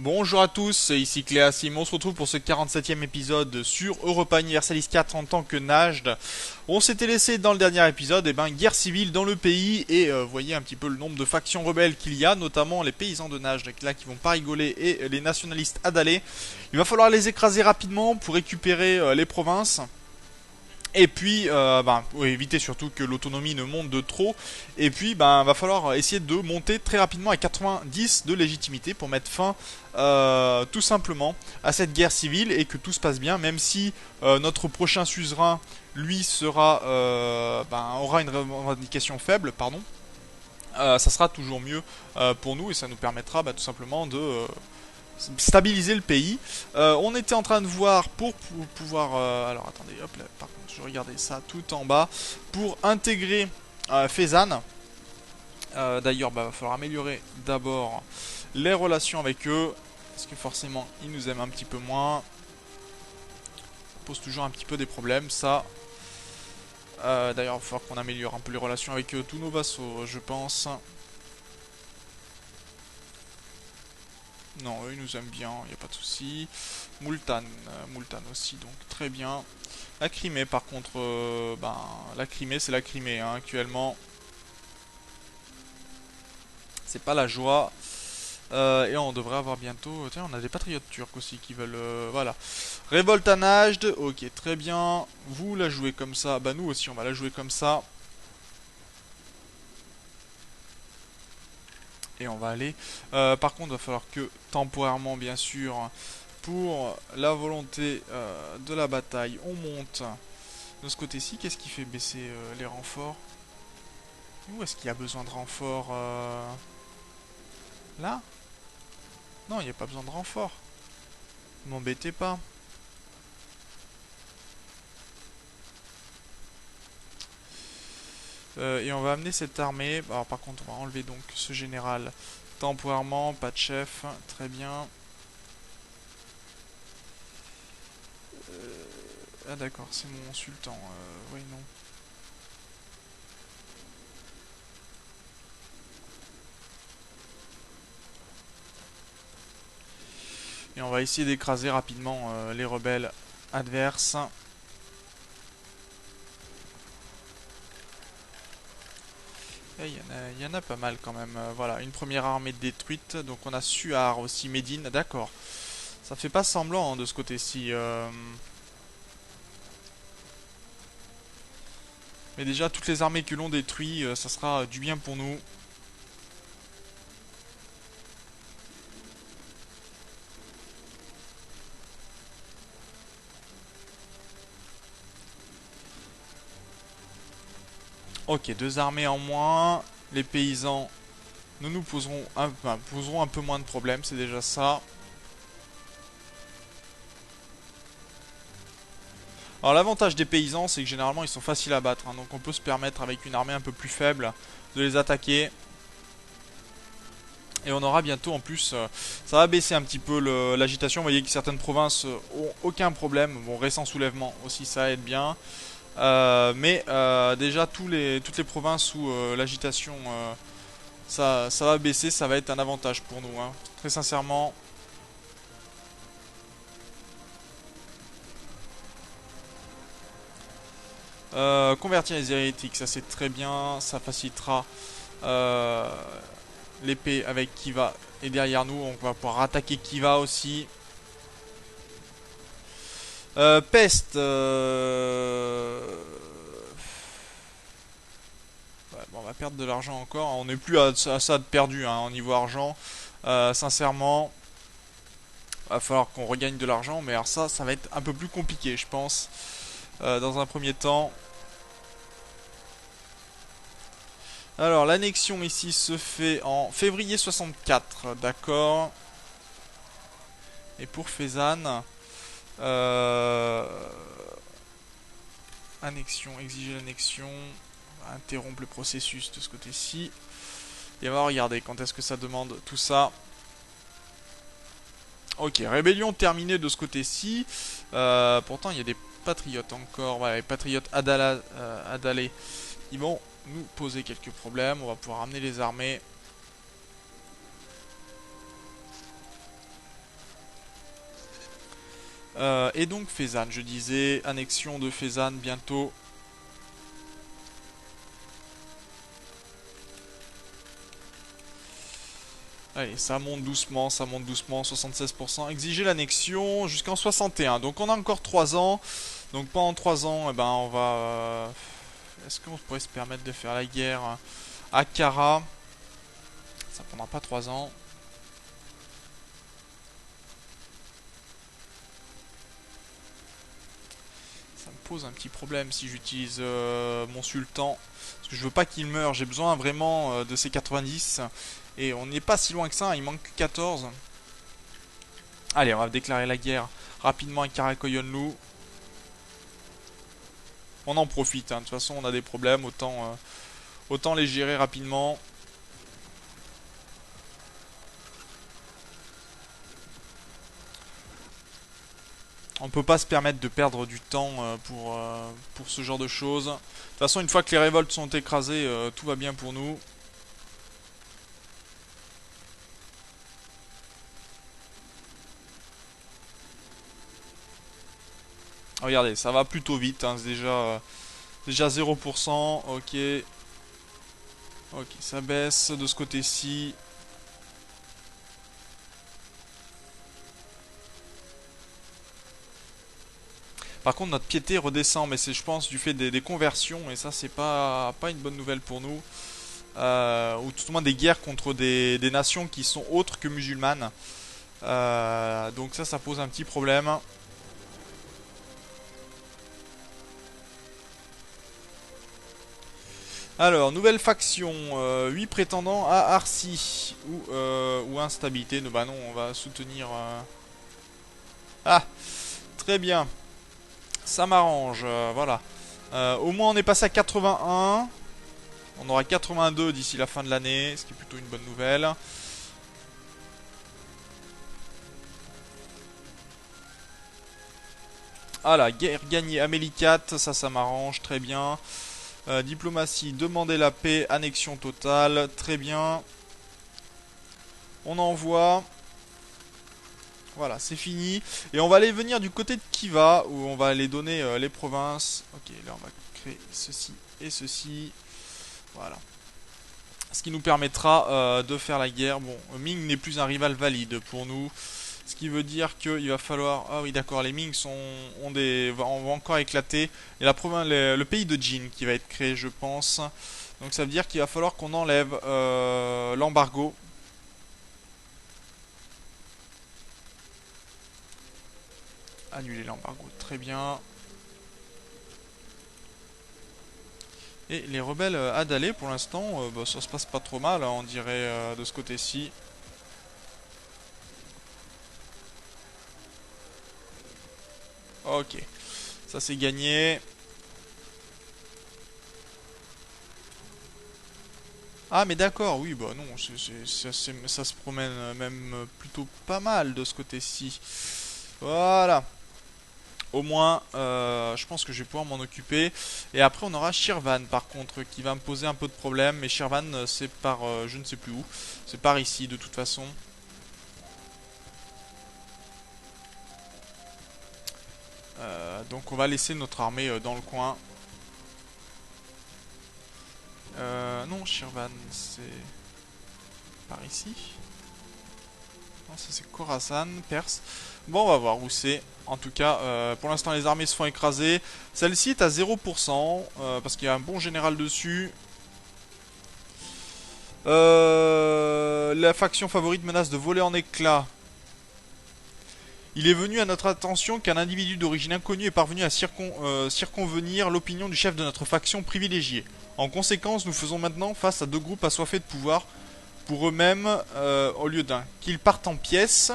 Bonjour à tous, c'est ici Cléasim. On se retrouve pour ce 47e épisode sur Europa Universalis 4 en tant que Najd. On s'était laissé dans le dernier épisode, guerre civile dans le pays et voyez un petit peu le nombre de factions rebelles qu'il y a, notamment les paysans de Najd là qui vont pas rigoler et les nationalistes adalés. Il va falloir les écraser rapidement pour récupérer les provinces. Et puis, pour éviter surtout que l'autonomie ne monte de trop. Et puis, va falloir essayer de monter très rapidement à 90 de légitimité pour mettre fin, tout simplement, à cette guerre civile et que tout se passe bien, même si notre prochain suzerain, lui, aura une revendication faible, pardon. Ça sera toujours mieux pour nous et ça nous permettra tout simplement de stabiliser le pays. On était en train de voir pour pouvoir... alors attendez, hop là, par contre, je regardais ça tout en bas. Pour intégrer Fezzan. D'ailleurs, va falloir améliorer d'abord les relations avec eux. Parce que forcément, ils nous aiment un petit peu moins. Ça pose toujours un petit peu des problèmes, ça. D'ailleurs, il va falloir qu'on améliore un peu les relations avec tous nos vassaux, je pense. Non, eux ils nous aiment bien, il n'y a pas de souci. Multan aussi, donc très bien. La Crimée, par contre, la Crimée, c'est la Crimée, hein, actuellement. C'est pas la joie. Et on devrait avoir bientôt... Tiens, on a des patriotes turcs aussi qui veulent... voilà. Révolte à Najd, ok, très bien. Vous la jouez comme ça, nous aussi on va la jouer comme ça. Et on va aller... par contre, il va falloir que, temporairement, bien sûr, pour la volonté de la bataille, on monte de ce côté-ci. Qu'est-ce qui fait baisser les renforts? Où est-ce qu'il y a besoin de renforts là? Non, il n'y a pas besoin de renfort. Ne m'embêtez pas. Et on va amener cette armée. Alors par contre, on va enlever donc ce général temporairement. Pas de chef. Très bien. Ah d'accord, c'est mon sultan. Oui, non. Et on va essayer d'écraser rapidement les rebelles adverses. Il y en a pas mal quand même. Voilà, une première armée détruite. Donc on a Suar aussi, Médine. D'accord. Ça fait pas semblant de ce côté-ci. Mais déjà, toutes les armées que l'on détruit, ça sera du bien pour nous. Ok, deux armées en moins. Les paysans, nous poseront un peu moins de problèmes, c'est déjà ça. Alors l'avantage des paysans, c'est que généralement ils sont faciles à battre, hein, donc on peut se permettre avec une armée un peu plus faible de les attaquer. Et on aura bientôt en plus, ça va baisser un petit peu l'agitation. Vous voyez que certaines provinces ont aucun problème. Bon, récent soulèvement aussi, ça aide bien. Déjà, toutes les provinces où l'agitation, ça va baisser, ça va être un avantage pour nous, hein. Très sincèrement. Convertir les hérétiques, ça c'est très bien. Ça facilitera euh, l'épée avec Kiva. Et derrière nous, on va pouvoir attaquer Kiva aussi. Peste. Ouais, bon, on va perdre de l'argent encore. On n'est plus à ça de perdu, hein, au niveau argent. Sincèrement, va falloir qu'on regagne de l'argent. Mais alors ça va être un peu plus compliqué, je pense. Dans un premier temps. Alors, l'annexion ici se fait en février 64, d'accord. Et pour Fezzan, annexion, exiger l'annexion, interrompre le processus de ce côté-ci. Et on va regarder quand est-ce que ça demande tout ça. Ok, rébellion terminée de ce côté-ci. Pourtant, il y a des patriotes encore. Voilà, les patriotes Adalais. Ils vont nous poser quelques problèmes. On va pouvoir amener les armées. Et donc Fezzan, je disais, annexion de Fezzan bientôt. Allez, ça monte doucement, 76%. Exiger l'annexion jusqu'en 61. Donc on a encore 3 ans. Donc pendant 3 ans, eh ben, on va... Est-ce qu'on pourrait se permettre de faire la guerre à Kara? Ça prendra pas 3 ans. Ça me pose un petit problème si j'utilise mon sultan. Parce que je veux pas qu'il meure. J'ai besoin vraiment de ces 90. Et on n'est pas si loin que ça. Il manque que 14. Allez, on va déclarer la guerre rapidement à Karakoyunlu. On en profite. Hein. De toute façon, on a des problèmes. Autant les gérer rapidement. On peut pas se permettre de perdre du temps pour ce genre de choses. De toute façon, une fois que les révoltes sont écrasées, tout va bien pour nous. Regardez, ça va plutôt vite. Hein, c'est déjà 0%. Ok. Ok, ça baisse de ce côté-ci. Par contre, notre piété redescend, mais c'est, je pense, du fait des conversions, et ça, c'est pas une bonne nouvelle pour nous. Ou tout au moins des guerres contre des nations qui sont autres que musulmanes. Donc ça pose un petit problème. Alors, nouvelle faction, 8 prétendants à Arcy, ou instabilité. Bah non, on va soutenir... Ah, très bien. Ça m'arrange, voilà. Au moins on est passé à 81. On aura 82 d'ici la fin de l'année, ce qui est plutôt une bonne nouvelle. Voilà, guerre gagnée Amélicate, ça m'arrange, très bien. Diplomatie, demander la paix, annexion totale, très bien. On envoie. Voilà, c'est fini. Et on va aller venir du côté de Khiva, où on va aller donner les provinces. Ok, là on va créer ceci et ceci. Voilà. Ce qui nous permettra de faire la guerre. Bon, Ming n'est plus un rival valide pour nous. Ce qui veut dire qu'il va falloir... Ah oui, d'accord, les Ming vont encore éclater. Et la province, le pays de Jin qui va être créé, je pense. Donc ça veut dire qu'il va falloir qu'on enlève l'embargo. Annuler l'embargo, très bien. Et les rebelles Adalais, pour l'instant, bah, ça se passe pas trop mal, hein, on dirait, de ce côté-ci. Ok, ça c'est gagné. Ah mais d'accord, oui, bah non, ça se promène même plutôt pas mal de ce côté-ci. Voilà. Au moins, je pense que je vais pouvoir m'en occuper. Et après, on aura Shirvan, par contre, qui va me poser un peu de problème. Mais Shirvan, c'est par je ne sais plus où. C'est par ici, de toute façon. Donc, on va laisser notre armée dans le coin. Non, Shirvan, c'est par ici. Non, ça c'est Khorasan, Perse. Bon, on va voir où c'est. En tout cas, pour l'instant, les armées se font écraser. Celle-ci est à 0%, parce qu'il y a un bon général dessus. La faction favorite menace de voler en éclats. Il est venu à notre attention qu'un individu d'origine inconnue est parvenu à circonvenir l'opinion du chef de notre faction privilégiée. En conséquence, nous faisons maintenant face à deux groupes assoiffés de pouvoir pour eux-mêmes au lieu d'un. Qu'ils partent en pièces,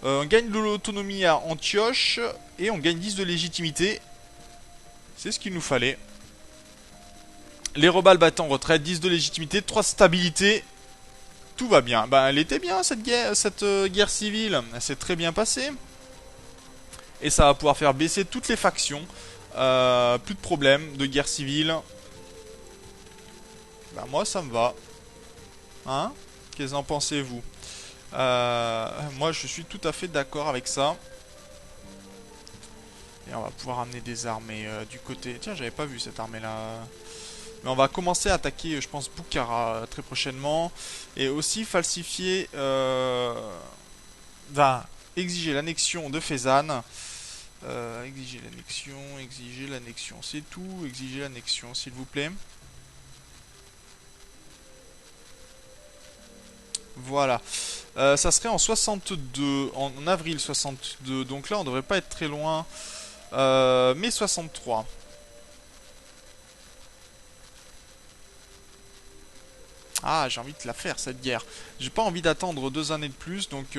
on gagne de l'autonomie à Antioche et on gagne 10 de légitimité. C'est ce qu'il nous fallait. Les rebelles battent en retraite, 10 de légitimité, 3 de stabilité. Tout va bien. Ben, elle était bien cette guerre civile. Elle s'est très bien passée. Et ça va pouvoir faire baisser toutes les factions. Plus de problèmes de guerre civile. Ben, moi ça me va. Hein? Qu'est-ce que en pensez-vous? Moi je suis tout à fait d'accord avec ça. Et on va pouvoir amener des armées du côté... Tiens, j'avais pas vu cette armée-là. Mais on va commencer à attaquer, je pense, Bukhara très prochainement. Et aussi falsifier... va exiger l'annexion de Fezzan. Exiger l'annexion, c'est tout. Exiger l'annexion, s'il vous plaît. Voilà. Ça serait en 62, en avril 62. Donc là, on devrait pas être très loin. Mai 63. Ah, j'ai envie de la faire, cette guerre. J'ai pas envie d'attendre 2 années de plus, donc...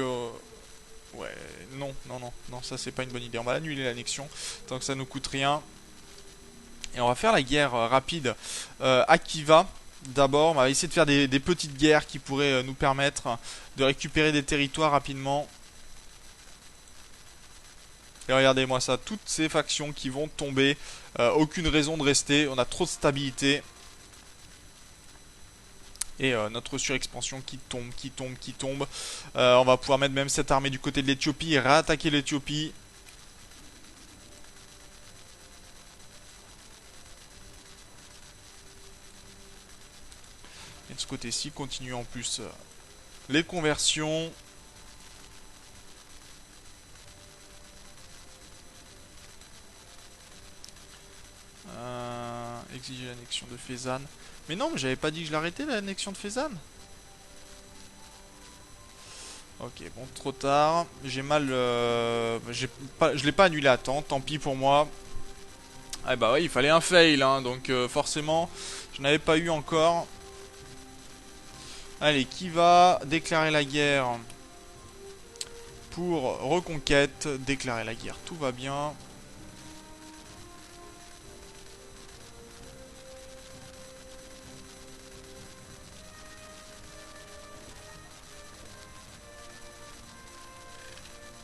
ouais, non, non, non, non, ça c'est pas une bonne idée. On va annuler l'annexion, tant que ça nous coûte rien. Et on va faire la guerre rapide à Khiva. D'abord, on va essayer de faire des petites guerres qui pourraient nous permettre de récupérer des territoires rapidement. Et regardez-moi ça, toutes ces factions qui vont tomber. Aucune raison de rester, on a trop de stabilité. Et notre surexpansion qui tombe, qui tombe, qui tombe. On va pouvoir mettre même cette armée du côté de l'Éthiopie et réattaquer l'Éthiopie. Et de ce côté-ci, continue en plus les conversions. Exiger l'annexion de Fezzan. Mais non, mais j'avais pas dit que je l'arrêtais l'annexion de Fezzan. Ok, bon, trop tard. J'ai mal... je l'ai pas annulé à temps, tant pis pour moi. Ah bah oui, il fallait un fail, hein, donc forcément, je n'avais pas eu encore. Allez, qui va déclarer la guerre pour reconquête? Déclarer la guerre, tout va bien.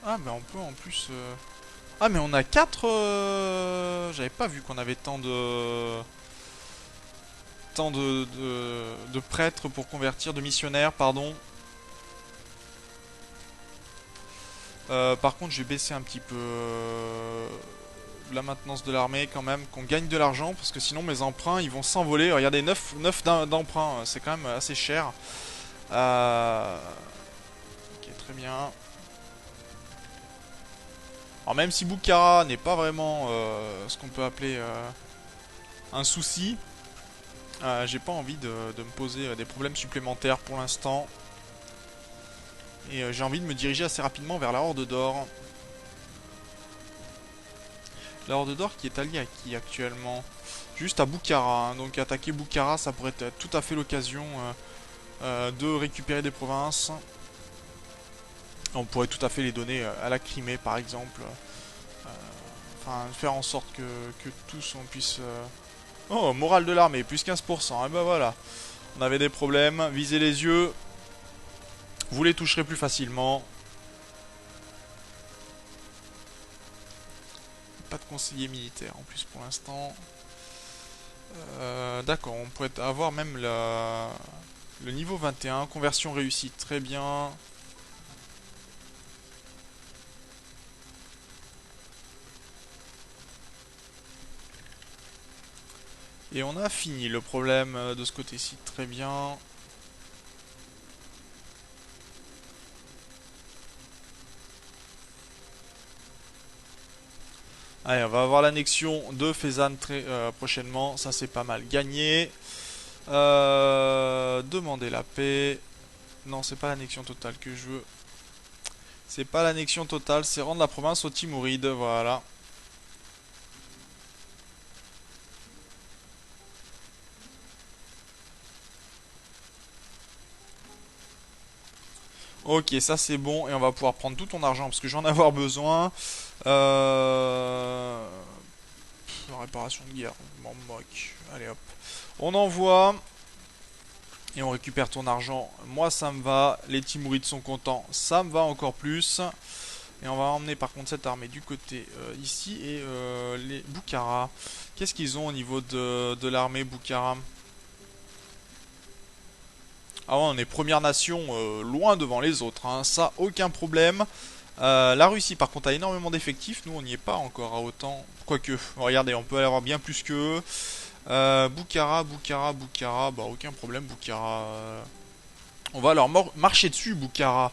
Ah, mais on peut en plus... Ah, mais on a 4... J'avais pas vu qu'on avait tant de... de prêtres pour convertir, de missionnaires, pardon. Par contre, je vais baisser un petit peu la maintenance de l'armée quand même, qu'on gagne de l'argent, parce que sinon mes emprunts, ils vont s'envoler. Regardez, 9 d'emprunts, c'est quand même assez cher. Ok, très bien. Alors même si Bukhara n'est pas vraiment ce qu'on peut appeler un souci, j'ai pas envie de me poser des problèmes supplémentaires pour l'instant. Et j'ai envie de me diriger assez rapidement vers la Horde d'Or. La Horde d'Or qui est alliée à qui actuellement? Juste à Bukhara, hein. Donc attaquer Bukhara, ça pourrait être tout à fait l'occasion de récupérer des provinces. On pourrait tout à fait les donner à la Crimée par exemple. Enfin, faire en sorte que tous on puisse... Oh, morale de l'armée, plus 15%. Et ben voilà. On avait des problèmes. Visez les yeux. Vous les toucherez plus facilement. Pas de conseiller militaire en plus pour l'instant. D'accord, on pourrait avoir même le niveau 21. Conversion réussie, très bien. Et on a fini le problème de ce côté-ci, très bien. Allez, on va avoir l'annexion de Fezzan très prochainement, ça c'est pas mal gagné. Demander la paix. Non, c'est pas l'annexion totale que je veux. C'est pas l'annexion totale, c'est rendre la province aux Timourides, voilà. Ok, ça c'est bon, et on va pouvoir prendre tout ton argent, parce que j'en ai avoir besoin. Réparation de guerre, je m'en moque. Allez hop. On envoie. Et on récupère ton argent. Moi ça me va. Les Timourides sont contents. Ça me va encore plus. Et on va emmener par contre cette armée du côté ici. Et les Bukhara. Qu'est-ce qu'ils ont au niveau de l'armée Bukhara? Ah ouais, on est première nation loin devant les autres. Hein. Ça, aucun problème. La Russie par contre a énormément d'effectifs, nous on n'y est pas encore à autant. Quoique, regardez, on peut aller avoir bien plus que eux. Bukhara, bah aucun problème Bukhara. On va leur marcher dessus Bukhara.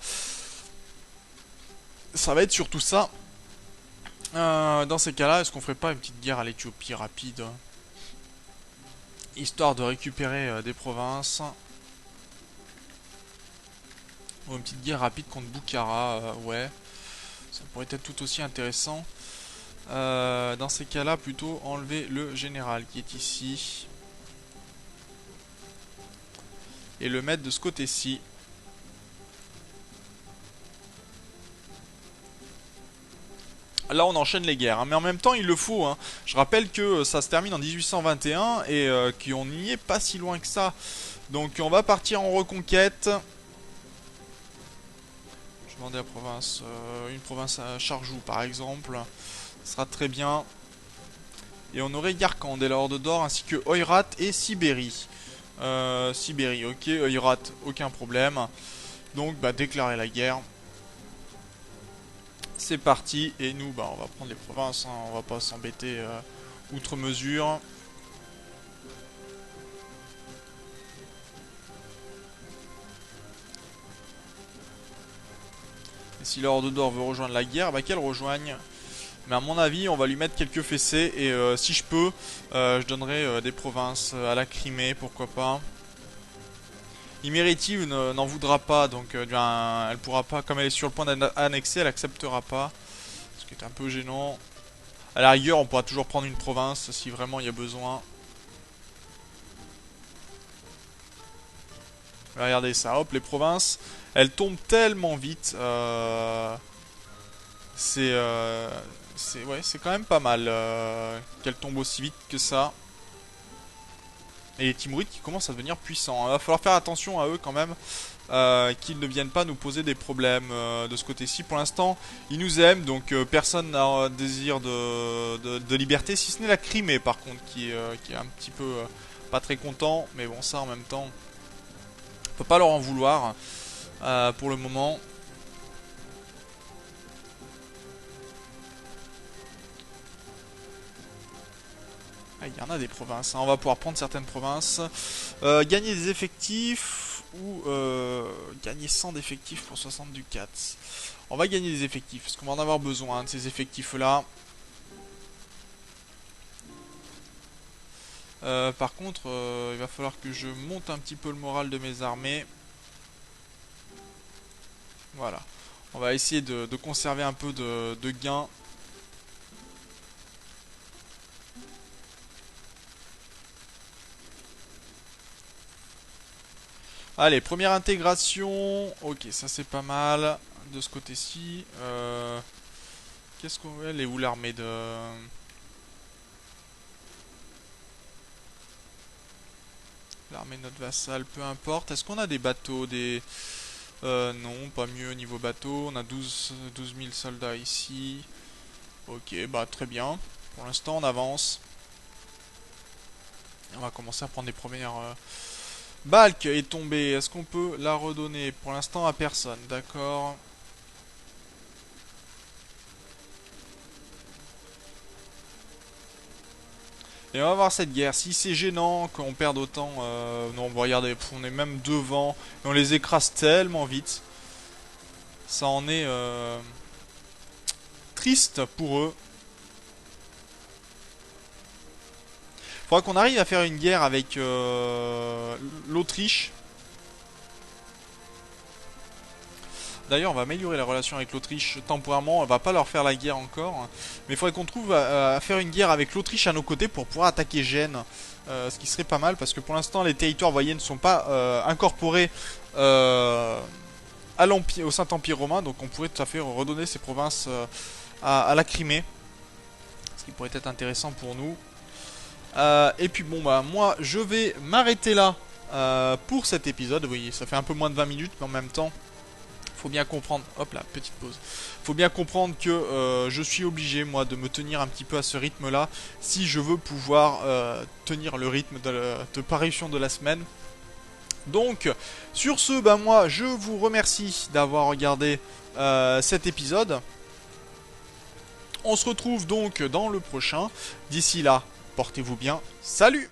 Ça va être surtout ça. Dans ces cas-là, est-ce qu'on ferait pas une petite guerre à l'Éthiopie rapide, histoire de récupérer des provinces. Ou une petite guerre rapide contre Bukhara, ouais. Ça pourrait être tout aussi intéressant. Dans ces cas-là, plutôt enlever le général qui est ici. Et le mettre de ce côté-ci. Là on enchaîne les guerres, hein. Mais en même temps il le faut, hein. Je rappelle que ça se termine en 1821 et qu'on n'y est pas si loin que ça. Donc on va partir en reconquête. Je vais demander à province, une province à Charjou par exemple. Ce sera très bien. Et on aurait Yarkand et la Horde d'Or ainsi que Oirat et Sibérie. Sibérie, ok, Oirat, aucun problème. Donc bah déclarer la guerre. C'est parti, et nous, bah, on va prendre les provinces, hein. On va pas s'embêter outre mesure. Et si l'Horde d'Or veut rejoindre la guerre, bah qu'elle rejoigne. Mais à mon avis, on va lui mettre quelques fessées, et si je peux, je donnerai des provinces à la Crimée, pourquoi pas. Iméritive n'en voudra pas, donc elle pourra pas, comme elle est sur le point d'annexer, elle acceptera pas. Ce qui est un peu gênant. À la rigueur, on pourra toujours prendre une province si vraiment il y a besoin. Regardez ça, hop, les provinces, elles tombent tellement vite. Ouais, c'est quand même pas mal qu'elles tombent aussi vite que ça. Et les Timurides qui commencent à devenir puissants. Il va falloir faire attention à eux quand même. Qu'ils ne viennent pas nous poser des problèmes de ce côté-ci. Pour l'instant, ils nous aiment, donc personne n'a désir de liberté, si ce n'est la Crimée par contre, qui est un petit peu pas très content. Mais bon, ça en même temps, on peut pas leur en vouloir pour le moment. Ah, il y en a des provinces, hein. On va pouvoir prendre certaines provinces. Gagner des effectifs ou gagner 100 d'effectifs pour 60 ducats. On va gagner des effectifs, parce qu'on va en avoir besoin de ces effectifs-là. Par contre, il va falloir que je monte un petit peu le moral de mes armées. Voilà. On va essayer de conserver un peu de gains. Allez, première intégration. Ok, ça c'est pas mal. De ce côté-ci. Qu'est-ce qu'on... Elle est où l'armée de... L'armée de notre vassal, peu importe. Est-ce qu'on a des bateaux, des... non, pas mieux au niveau bateau. On a 12 000 soldats ici. Ok, bah très bien. Pour l'instant, on avance. Et on va commencer à prendre les premières... Balk est tombée. Est-ce qu'on peut la redonner? Pour l'instant, à personne. D'accord. Et on va voir cette guerre. Si c'est gênant qu'on perde autant... non, bon, regardez, on est même devant. Et on les écrase tellement vite. Ça en est... triste pour eux. Faudra qu'on arrive à faire une guerre avec l'Autriche. D'ailleurs, on va améliorer la relation avec l'Autriche temporairement. On va pas leur faire la guerre encore. Mais il faudrait qu'on trouve à faire une guerre avec l'Autriche à nos côtés pour pouvoir attaquer Gênes. Ce qui serait pas mal parce que pour l'instant, les territoires, vous voyez, ne sont pas incorporés à au Saint-Empire romain. Donc on pourrait tout à fait redonner ces provinces à la Crimée. Ce qui pourrait être intéressant pour nous. Et puis bon bah moi je vais m'arrêter là pour cet épisode. Vous voyez, ça fait un peu moins de 20 minutes, mais en même temps faut bien comprendre, hop là, petite pause. Faut bien comprendre que je suis obligé moi de me tenir un petit peu à ce rythme là si je veux pouvoir tenir le rythme de parution de la semaine. Donc, sur ce, bah moi, je vous remercie d'avoir regardé cet épisode. On se retrouve donc dans le prochain. D'ici là, portez-vous bien. Salut!